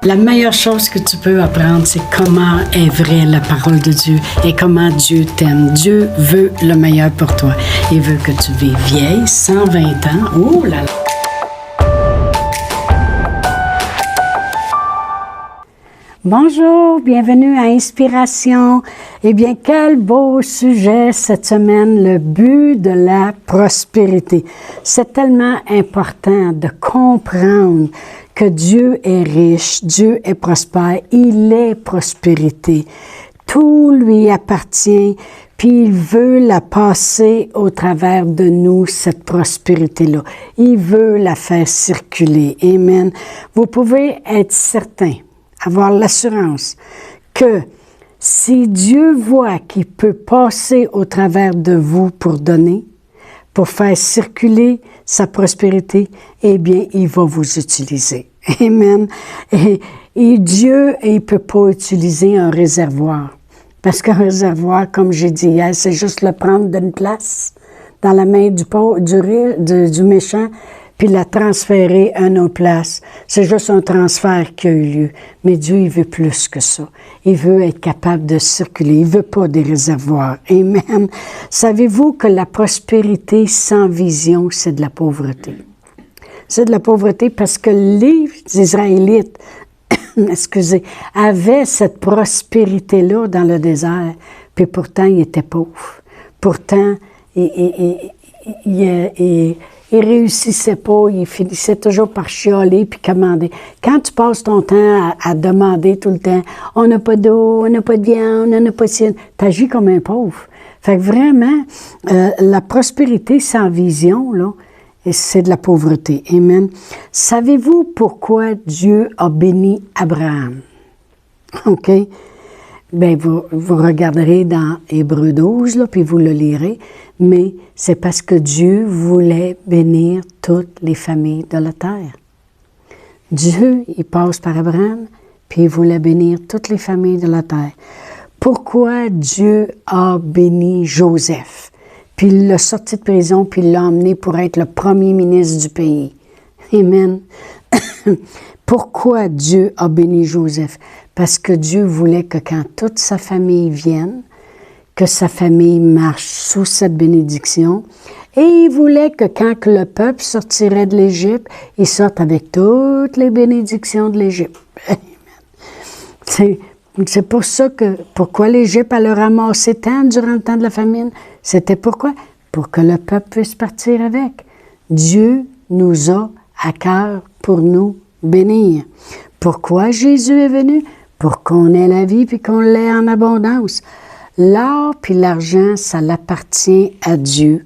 La meilleure chose que tu peux apprendre, c'est comment est vraie la parole de Dieu et comment Dieu t'aime. Dieu veut le meilleur pour toi. Il veut que tu vives vieille, 120 ans. Oh là là! Bonjour, bienvenue à Inspiration. Eh bien, quel beau sujet cette semaine, le but de la prospérité. C'est tellement important de comprendre que Dieu est riche, Dieu est prospère, il est prospérité. Tout lui appartient, puis il veut la passer au travers de nous, cette prospérité-là. Il veut la faire circuler. Amen. Vous pouvez être certain, avoir l'assurance que si Dieu voit qu'il peut passer au travers de vous pour donner, pour faire circuler sa prospérité, eh bien, il va vous utiliser. Amen. Et Dieu, il ne peut pas utiliser un réservoir. Parce qu'un réservoir, comme j'ai dit hier, c'est juste le prendre d'une place dans la main du méchant, puis la transférer à une autre place. C'est juste un transfert qui a eu lieu. Mais Dieu, il veut plus que ça. Il veut être capable de circuler. Il veut pas des réservoirs. Amen. Savez-vous que la prospérité sans vision, c'est de la pauvreté? C'est de la pauvreté parce que les Israélites, avaient cette prospérité-là dans le désert, puis pourtant, ils étaient pauvres. Pourtant, ils réussissaient pas, ils finissaient toujours par chialer puis commander. Quand tu passes ton temps à demander tout le temps, on n'a pas d'eau, on n'a pas de viande, on n'a pas de ciel, t'agis comme un pauvre. Fait que vraiment, la prospérité sans vision, là, c'est de la pauvreté. Amen. Savez-vous pourquoi Dieu a béni Abraham? OK? Bien, vous regarderez dans Hébreux 12, là, puis vous le lirez, mais c'est parce que Dieu voulait bénir toutes les familles de la terre. Dieu, il passe par Abraham, puis il voulait bénir toutes les familles de la terre. Pourquoi Dieu a béni Joseph? Puis il l'a sorti de prison, puis il l'a emmené pour être le premier ministre du pays. Amen. Pourquoi Dieu a béni Joseph? Parce que Dieu voulait que quand toute sa famille vienne, que sa famille marche sous cette bénédiction, et il voulait que quand le peuple sortirait de l'Égypte, il sorte avec toutes les bénédictions de l'Égypte. C'est pour ça que, pourquoi l'Égypte a le ramassé tant durant le temps de la famine? C'était pourquoi? Pour que le peuple puisse partir avec. Dieu nous a à cœur pour nous bénir. Pourquoi Jésus est venu? Pour qu'on ait la vie puis qu'on l'ait en abondance. L'or puis l'argent, ça l'appartient à Dieu.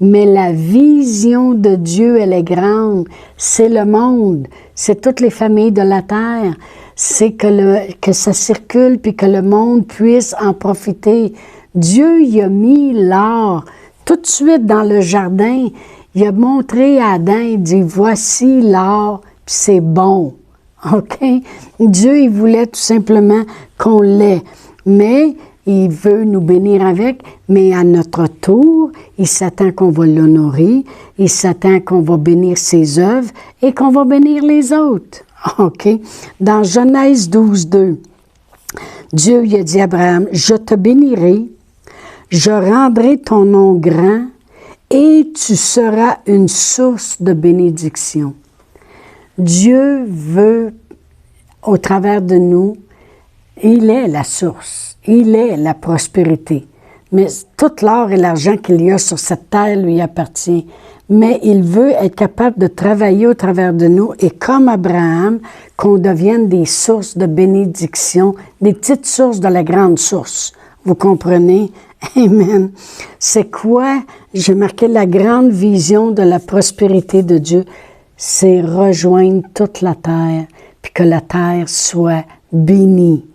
Mais la vision de Dieu, elle est grande. C'est le monde. C'est toutes les familles de la terre. C'est que ça circule puis que le monde puisse en profiter. Dieu, il a mis l'or tout de suite dans le jardin. Il a montré à Adam, il dit, voici l'or, puis c'est bon. OK? Dieu, il voulait tout simplement qu'on l'ait. Mais il veut nous bénir avec, mais à notre tour, il s'attend qu'on va l'honorer, il s'attend qu'on va bénir ses œuvres et qu'on va bénir les autres. OK? Dans Genèse 12, 2, Dieu il a dit à Abraham, « Je te bénirai, je rendrai ton nom grand et tu seras une source de bénédiction. » Dieu veut, au travers de nous, il est la source, il est la prospérité. Mais tout l'or et l'argent qu'il y a sur cette terre lui appartient. Mais il veut être capable de travailler au travers de nous et comme Abraham, qu'on devienne des sources de bénédiction, des petites sources de la grande source. Vous comprenez? Amen. C'est quoi? J'ai marqué la grande vision de la prospérité de Dieu. C'est rejoindre toute la terre, puis que la terre soit bénie.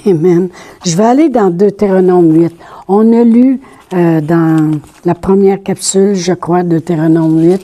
Amen. Je vais aller dans Deutéronome 8. On a lu dans la première capsule, je crois, Deutéronome 8,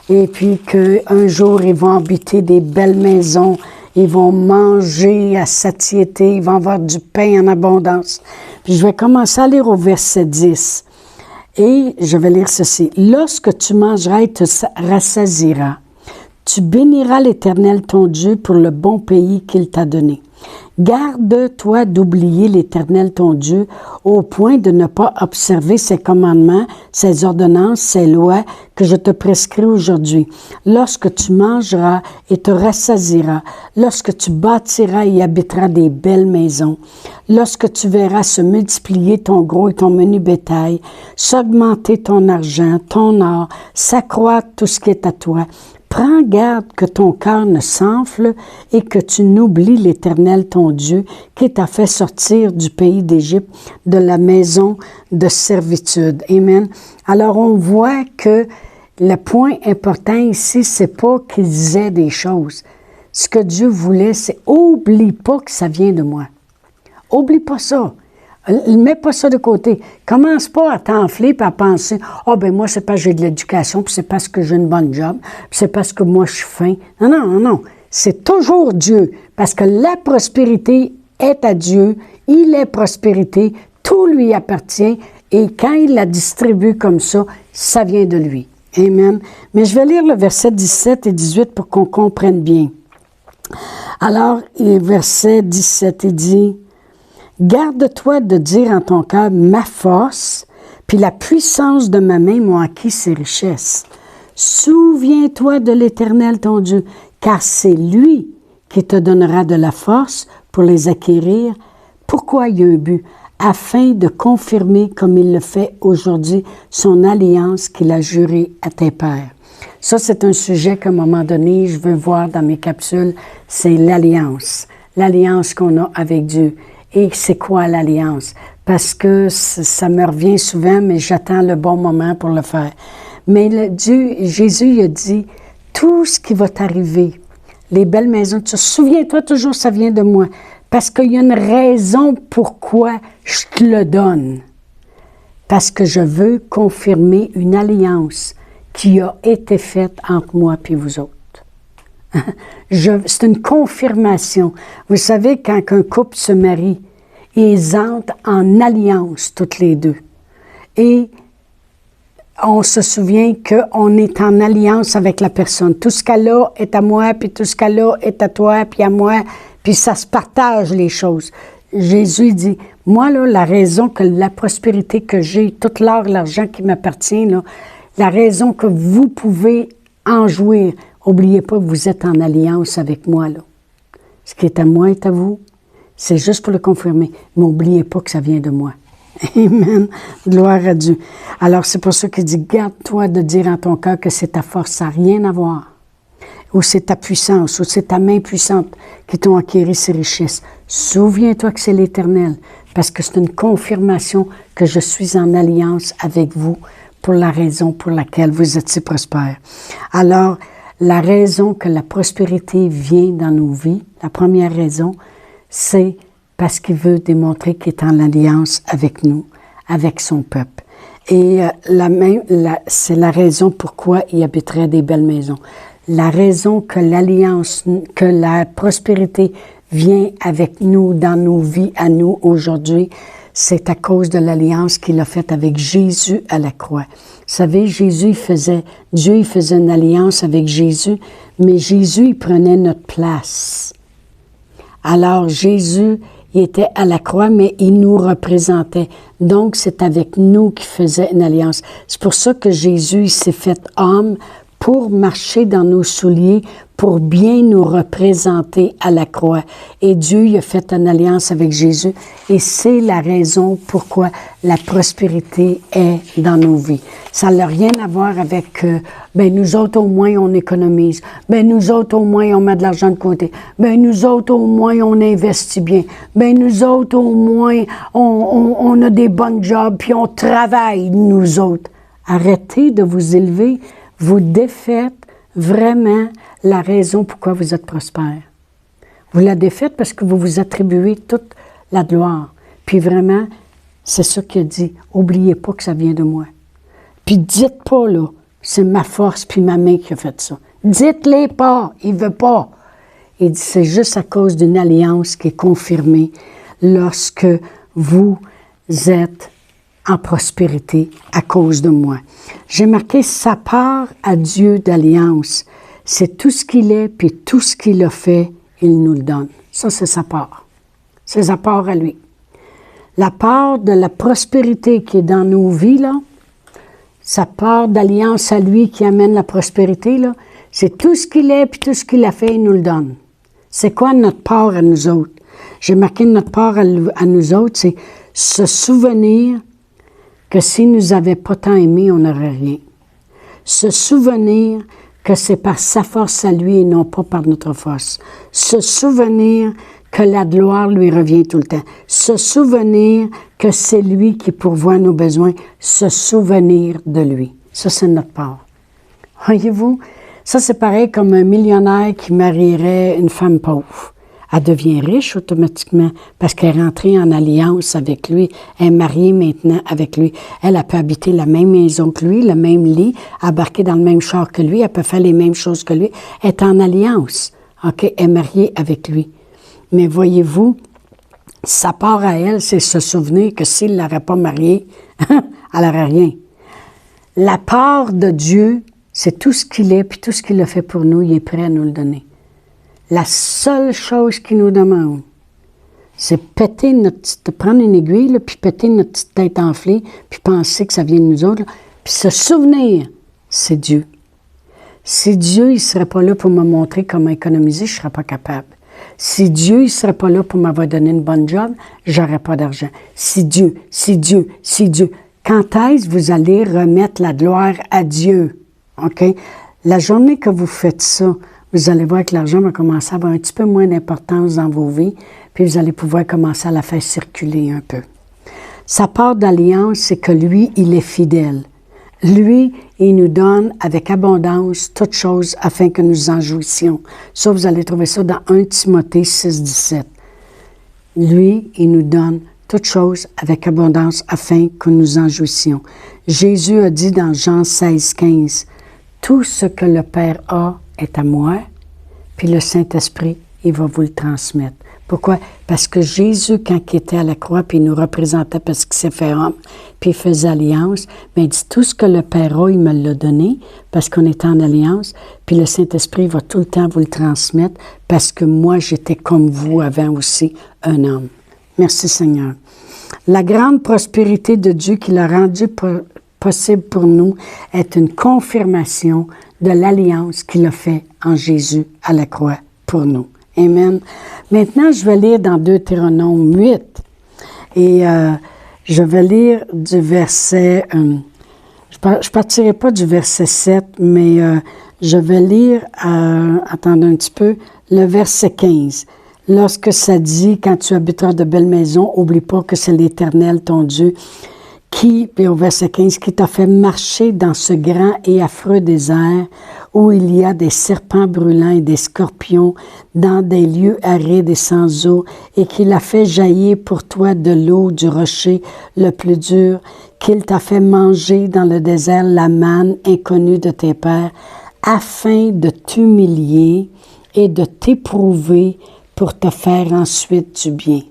et puis qu'un jour, ils vont habiter des belles maisons, ils vont manger à satiété, ils vont avoir du pain en abondance. Puis je vais commencer à lire au verset 10, et je vais lire ceci. « Lorsque tu mangeras et te rassasieras, Tu béniras l'Éternel ton Dieu pour le bon pays qu'il t'a donné. Garde-toi d'oublier l'Éternel ton Dieu au point de ne pas observer ses commandements, ses ordonnances, ses lois que je te prescris aujourd'hui. Lorsque tu mangeras et te rassasieras, lorsque tu bâtiras et habiteras des belles maisons, lorsque tu verras se multiplier ton gros et ton menu bétail, s'augmenter ton argent, ton or, s'accroître tout ce qui est à toi, prends garde que ton cœur ne s'enfle et que tu n'oublies l'Éternel ton Dieu qui t'a fait sortir du pays d'Égypte, de la maison de servitude. Amen. Alors on voit que le point important ici, c'est pas qu'ils aient des choses. Ce que Dieu voulait, c'est oublie pas que ça vient de moi. Oublie pas ça. Mets pas ça de côté. Commence pas à t'enfler et à penser « Ah, ben moi, c'est parce que j'ai de l'éducation, puis c'est parce que j'ai une bonne job, puis c'est parce que moi, je suis fin. » Non, non, non, non. C'est toujours Dieu. Parce que la prospérité est à Dieu. Il est prospérité. Tout lui appartient. Et quand il la distribue comme ça vient de lui. Amen. Mais je vais lire le verset 17 et 18 pour qu'on comprenne bien. Alors, verset 17, il dit... Garde-toi de dire en ton cœur, ma force, puis la puissance de ma main m'ont acquis ces richesses. Souviens-toi de l'Éternel ton Dieu, car c'est lui qui te donnera de la force pour les acquérir. Pourquoi il y a un but? Afin de confirmer, comme il le fait aujourd'hui, son alliance qu'il a jurée à tes pères. Ça, c'est un sujet qu'à un moment donné, je veux voir dans mes capsules, c'est l'alliance qu'on a avec Dieu. Et c'est quoi l'alliance? Parce que ça me revient souvent, mais j'attends le bon moment pour le faire. Mais Jésus il a dit, tout ce qui va t'arriver, les belles maisons, souviens-toi toujours, ça vient de moi. Parce qu'il y a une raison pourquoi je te le donne. Parce que je veux confirmer une alliance qui a été faite entre moi et vous autres. C'est une confirmation. Vous savez, quand un couple se marie, ils entrent en alliance, toutes les deux. Et on se souvient qu'on est en alliance avec la personne. Tout ce qu'elle a est à moi, puis tout ce qu'elle a est à toi, puis à moi, puis ça se partage les choses. Jésus dit, moi, là, la raison que la prospérité que j'ai, tout l'or, l'argent qui m'appartient, là, la raison que vous pouvez en jouir, n'oubliez pas que vous êtes en alliance avec moi, là. Ce qui est à moi est à vous. C'est juste pour le confirmer. Mais n'oubliez pas que ça vient de moi. Amen. Gloire à Dieu. Alors, c'est pour ça qu'il dit, garde-toi de dire en ton cœur que c'est ta force, ça n'a rien à voir. Ou c'est ta puissance, ou c'est ta main puissante qui t'ont acquéri ces richesses. Souviens-toi que c'est l'Éternel, parce que c'est une confirmation que je suis en alliance avec vous pour la raison pour laquelle vous êtes si prospères. Alors, la raison que la prospérité vient dans nos vies, la première raison, c'est parce qu'il veut démontrer qu'il est en alliance avec nous, avec son peuple. Et c'est la raison pourquoi il habiterait des belles maisons. La raison que l'alliance, que la prospérité vient avec nous dans nos vies à nous aujourd'hui, c'est à cause de l'alliance qu'il a faite avec Jésus à la croix. Vous savez, Dieu il faisait une alliance avec Jésus, mais Jésus, il prenait notre place. Alors, Jésus, il était à la croix, mais il nous représentait. Donc, c'est avec nous qu'il faisait une alliance. C'est pour ça que Jésus, il s'est fait homme pour marcher dans nos souliers, pour bien nous représenter à la croix. Et Dieu, il a fait une alliance avec Jésus. Et c'est la raison pourquoi la prospérité est dans nos vies. Ça n'a rien à voir avec, nous autres, au moins, on économise. Nous autres, au moins, on met de l'argent de côté. Nous autres, au moins, on investit bien. Nous autres, au moins, on a des bons jobs, puis on travaille, nous autres. Arrêtez de vous élever. Vous défaites vraiment la raison pourquoi vous êtes prospère. Vous la défaites parce que vous vous attribuez toute la gloire. Puis vraiment, c'est ça qu'il a dit. Oubliez pas que ça vient de moi. Puis dites pas, là, c'est ma force puis ma main qui a fait ça. Dites-les pas, il veut pas. Il dit, c'est juste à cause d'une alliance qui est confirmée lorsque vous êtes en prospérité à cause de moi. J'ai marqué sa part à Dieu d'alliance. C'est tout ce qu'il est, puis tout ce qu'il a fait, il nous le donne. Ça, c'est sa part. C'est sa part à lui. La part de la prospérité qui est dans nos vies, là, sa part d'alliance à lui qui amène la prospérité, là, c'est tout ce qu'il est, puis tout ce qu'il a fait, il nous le donne. C'est quoi notre part à nous autres? J'ai marqué notre part à nous autres, c'est se souvenir que s'il ne nous avait pas tant aimés, on n'aurait rien. Se souvenir que c'est par sa force à lui et non pas par notre force. Se souvenir que la gloire lui revient tout le temps. Se souvenir que c'est lui qui pourvoit nos besoins. Se souvenir de lui. Ça, c'est notre part. Voyez-vous, ça, c'est pareil comme un millionnaire qui marierait une femme pauvre. Elle devient riche automatiquement parce qu'elle est rentrée en alliance avec lui. Elle est mariée maintenant avec lui. Elle peut habiter la même maison que lui, le même lit, embarquer dans le même char que lui. Elle peut faire les mêmes choses que lui. Elle est en alliance. OK? Elle est mariée avec lui. Mais voyez-vous, sa part à elle, c'est se souvenir que s'il ne l'aurait pas mariée, elle n'aurait rien. La part de Dieu, c'est tout ce qu'il est, puis tout ce qu'il a fait pour nous, il est prêt à nous le donner. La seule chose qu'il nous demande, c'est de prendre une aiguille, là, puis péter notre petite tête enflée, puis penser que ça vient de nous autres, là, puis se souvenir, c'est Dieu. Si Dieu, il ne serait pas là pour me montrer comment économiser, je ne serais pas capable. Si Dieu, il ne serait pas là pour m'avoir donné une bonne job, je n'aurais pas d'argent. Si Dieu. Quand est-ce que vous allez remettre la gloire à Dieu? OK? La journée que vous faites ça, vous allez voir que l'argent va commencer à avoir un petit peu moins d'importance dans vos vies, puis vous allez pouvoir commencer à la faire circuler un peu. Sa part d'alliance, c'est que lui, il est fidèle. Lui, il nous donne avec abondance toutes choses afin que nous en jouissions. Ça, vous allez trouver ça dans 1 Timothée 6, 17. Lui, il nous donne toutes choses avec abondance afin que nous en jouissions. Jésus a dit dans Jean 16, 15, « Tout ce que le Père a est à moi, puis le Saint-Esprit, il va vous le transmettre. » Pourquoi? Parce que Jésus, quand il était à la croix, puis il nous représentait parce qu'il s'est fait homme, puis il faisait alliance, mais il dit, tout ce que le Père a, il me l'a donné, parce qu'on est en alliance, puis le Saint-Esprit va tout le temps vous le transmettre, parce que moi, j'étais comme vous avant aussi, un homme. Merci Seigneur. La grande prospérité de Dieu qu'il a rendue possible pour nous est une confirmation de l'alliance qu'il a fait en Jésus à la croix pour nous. Amen. Maintenant, je vais lire dans Deutéronome 8 et je vais lire du verset, je partirai pas du verset 7, mais je vais lire, attendez un petit peu, le verset 15. Lorsque ça dit, quand tu habiteras de belles maisons, oublie pas que c'est l'Éternel, ton Dieu, puis au verset 15, qui t'a fait marcher dans ce grand et affreux désert où il y a des serpents brûlants et des scorpions dans des lieux arides et sans eau, et qu'il a fait jaillir pour toi de l'eau du rocher le plus dur, qu'il t'a fait manger dans le désert la manne inconnue de tes pères, afin de t'humilier et de t'éprouver pour te faire ensuite du bien.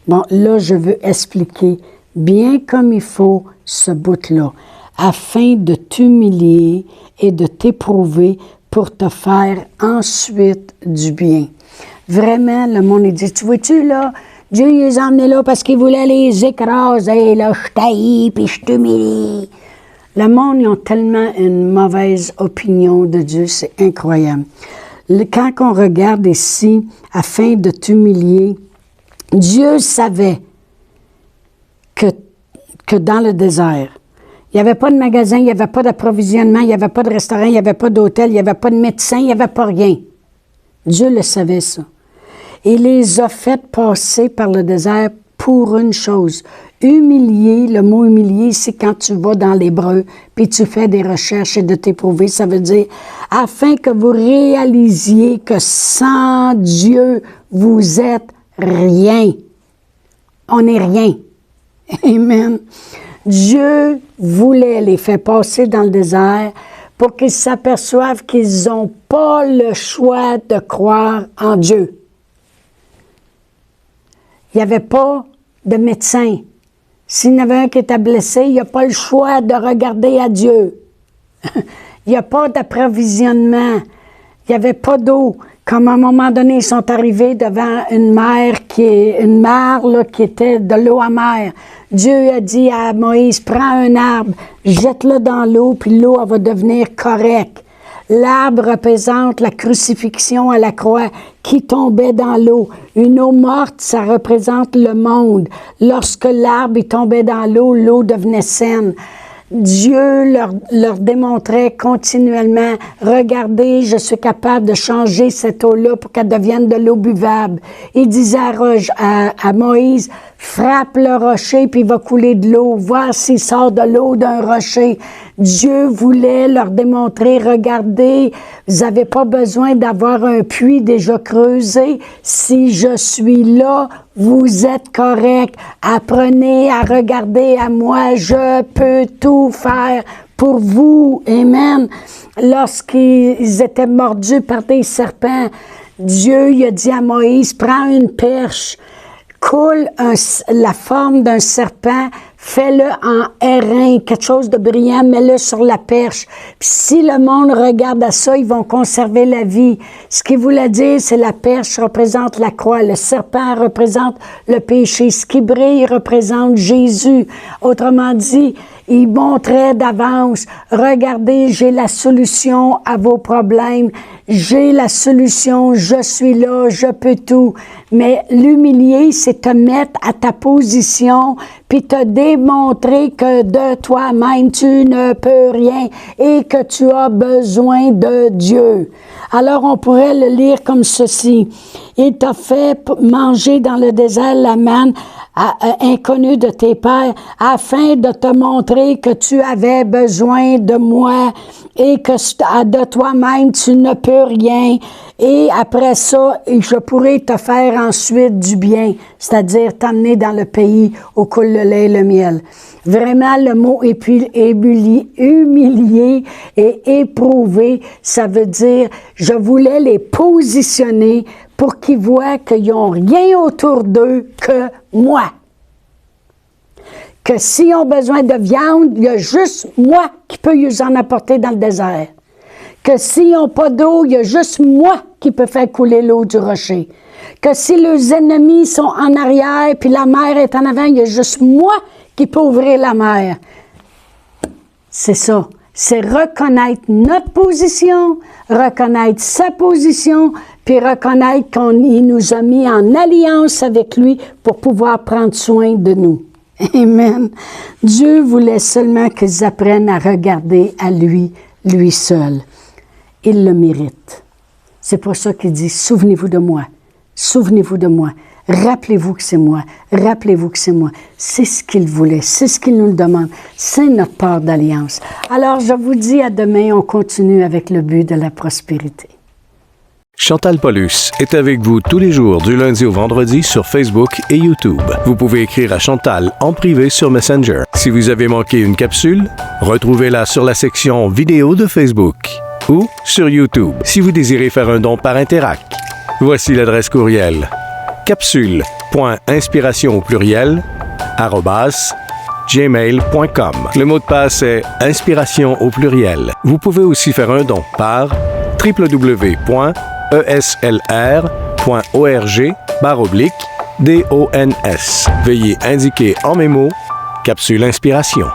Bon, là, je veux expliquer bien comme il faut ce bout-là, afin de t'humilier et de t'éprouver pour te faire ensuite du bien. Vraiment, le monde, il dit, tu vois-tu, là, Dieu les a emmenés là parce qu'il voulait les écraser, là, je t'haïs, puis je t'humilie. Le monde, ils ont tellement une mauvaise opinion de Dieu, c'est incroyable. Quand on regarde ici, afin de t'humilier, Dieu savait que dans le désert, il n'y avait pas de magasin, il n'y avait pas d'approvisionnement, il n'y avait pas de restaurant, il n'y avait pas d'hôtel, il n'y avait pas de médecin, il n'y avait pas rien. Dieu le savait, ça. Il les a fait passer par le désert pour une chose. Humilier, le mot humilier, c'est quand tu vas dans l'hébreu, puis tu fais des recherches et de t'éprouver, ça veut dire, afin que vous réalisiez que sans Dieu, vous êtes rien. On n'est rien. Amen. Dieu voulait les faire passer dans le désert pour qu'ils s'aperçoivent qu'ils n'ont pas le choix de croire en Dieu. Il n'y avait pas de médecin. S'il y en avait un qui était blessé, il n'y a pas le choix de regarder à Dieu. Il n'y a pas d'approvisionnement. Il n'y avait pas d'eau. Comme à un moment donné, ils sont arrivés devant une mare qui était de l'eau amère. Dieu a dit à Moïse, prends un arbre, jette-le dans l'eau, puis l'eau elle va devenir correcte. L'arbre représente la crucifixion à la croix qui tombait dans l'eau. Une eau morte, ça représente le monde. Lorsque l'arbre tombait dans l'eau, l'eau devenait saine. Dieu leur démontrait continuellement, regardez, je suis capable de changer cette eau-là pour qu'elle devienne de l'eau buvable. Il disait à Moïse, frappe le rocher puis il va couler de l'eau, voir s'il sort de l'eau d'un rocher. Dieu voulait leur démontrer, regardez, vous n'avez pas besoin d'avoir un puits déjà creusé. Si je suis là, vous êtes correct. Apprenez à regarder à moi. Je peux tout faire pour vous. Amen. Lorsqu'ils étaient mordus par des serpents, Dieu il a dit à Moïse, prends une perche, coule la forme d'un serpent, fais-le en airain, quelque chose de brillant, mets-le sur la perche. Puis si le monde regarde à ça, ils vont conserver la vie. Ce qu'il voulait dire, c'est la perche représente la croix, le serpent représente le péché, ce qui brille représente Jésus. Autrement dit, il montrait d'avance, regardez, j'ai la solution à vos problèmes, j'ai la solution, je suis là, je peux tout. Mais l'humilier, c'est te mettre à ta position, puis te démontrer que de toi-même, tu ne peux rien et que tu as besoin de Dieu. Alors, on pourrait le lire comme ceci. Il t'a fait manger dans le désert la manne inconnue de tes pères, afin de te montrer que tu avais besoin de moi et que de toi-même, tu ne peux rien. Et après ça, je pourrai te faire ensuite du bien, c'est-à-dire t'amener dans le pays où coule le lait et le miel. Vraiment, le mot humilier et éprouver, ça veut dire, je voulais les positionner pour qu'ils voient qu'ils n'ont rien autour d'eux que moi. Que s'ils ont besoin de viande, il y a juste moi qui peux les en apporter dans le désert. Que s'ils n'ont pas d'eau, il y a juste moi qui peux faire couler l'eau du rocher. Que si leurs ennemis sont en arrière puis la mer est en avant, il y a juste moi qui peux ouvrir la mer. C'est ça. C'est reconnaître notre position, reconnaître sa position, puis reconnaître qu'il nous a mis en alliance avec lui pour pouvoir prendre soin de nous. Amen. Dieu voulait seulement qu'ils apprennent à regarder à lui, lui seul. Il le mérite. C'est pour ça qu'il dit, souvenez-vous de moi. Souvenez-vous de moi. Rappelez-vous que c'est moi. Rappelez-vous que c'est moi. C'est ce qu'il voulait. C'est ce qu'il nous demande. C'est notre part d'alliance. Alors, je vous dis à demain, on continue avec le but de la prospérité. Chantal Paulus est avec vous tous les jours du lundi au vendredi sur Facebook et YouTube. Vous pouvez écrire à Chantal en privé sur Messenger. Si vous avez manqué une capsule, retrouvez-la sur la section vidéo de Facebook ou sur YouTube si vous désirez faire un don par Interac. Voici l'adresse courriel capsule.inspiration au pluriel @gmail.com. Le mot de passe est inspiration au pluriel. Vous pouvez aussi faire un don par www.eslr.org/DONS. Veuillez indiquer en mémo Capsule Inspiration.